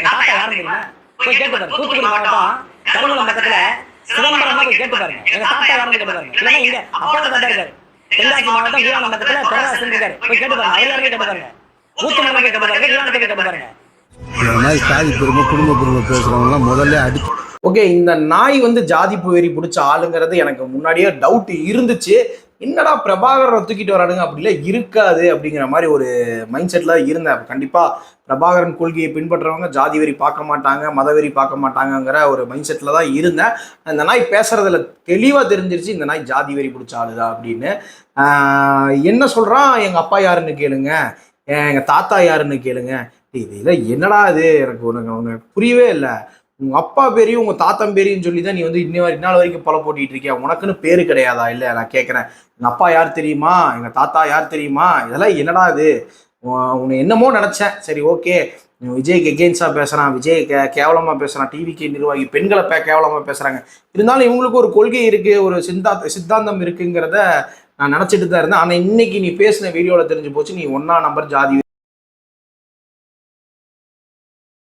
தாத்தா யாரும் தெரியுமா? போய் கேட்டு பாருங்க. தூத்துக்குடி மாவட்டம் கருங்குளம் பக்கத்துல சிதம்பரம் போய் கேட்டு பாருங்க. எங்க தாத்தா யாரும் கேட்டு பாருங்க. இல்லைன்னா இங்க அப்பாவோட தாத்தா இருக்காரு. தென்காசி மாவட்டம் வீராணம் பக்கத்துல பெரவாசன் இருக்காரு. போய் கேட்டு பாருங்க. அவர் யாருமே கேட்டு பாருங்க. ஊத்துமலை போய் கேட்டு பாருங்க. வீராணத்தை போய் கேட்டு பாருங்க. இந்த மாதிரி சாதி பெருமை குடும்ப பெருமை பேசுறவங்கலாம் முதல்ல அடிச்சு. ஓகே, இந்த நாய் வந்து ஜாதி வெறி பிடிச்ச ஆளுங்கிறது எனக்கு முன்னாடியே டவுட் இருந்துச்சு. என்னடா பிரபாகரனை தூக்கிட்டு வரானுங்க, அப்படிலாம் இருக்காது அப்படிங்கிற மாதிரி ஒரு மைண்ட் செட்ல இருந்தேன். கண்டிப்பா பிரபாகரன் கொள்கையை பின்பற்றுறவங்க ஜாதி வெறி பார்க்க மாட்டாங்க, மதவெறி பார்க்க மாட்டாங்கங்கிற ஒரு மைண்ட் செட்ல தான் இருந்தேன். இந்த நாய் பேசுறதுல தெளிவா தெரிஞ்சிருச்சு இந்த நாய் ஜாதி வெறி பிடிச்ச ஆளுதான் அப்படின்னு. என்ன சொல்றான், எங்க அப்பா யாருன்னு கேளுங்க, எங்க தாத்தா யாருன்னு கேளுங்க. இதுல என்னடா இது, எனக்கு உனக்கு புரியவே இல்லை. உங்க அப்பா பேரையும் உங்க தாத்தன் பேரையும் சொல்லி தான் நீ வந்து இந்நாள் வரைக்கும் பல போட்டிட்டு இருக்கியா? உனக்குன்னு பேரு கிடையாதா? இல்லை, நான் கேட்குறேன், எங்க அப்பா யார் தெரியுமா, எங்க தாத்தா யார் தெரியுமா? இதெல்லாம் என்னடா இது? உன்னை என்னமோ நினைச்சேன். சரி, ஓகே, விஜய்க்கு எகெயின்ஸ்டா பேசுறான், விஜய் கேவலமா பேசுறான், டிவிக்கு நிர்வாகி பெண்களை கேவலமா பேசுறாங்க. இருந்தாலும் இவங்களுக்கு ஒரு கொள்கை இருக்கு, ஒரு சித்தாந்தம் இருக்குங்கிறத நான் நினைச்சிட்டு தான் இருந்தேன். ஆனா இன்னைக்கு நீ பேசின வீடியோல தெரிஞ்சு போச்சு, நீ ஒன்னா நம்பர் ஜாதி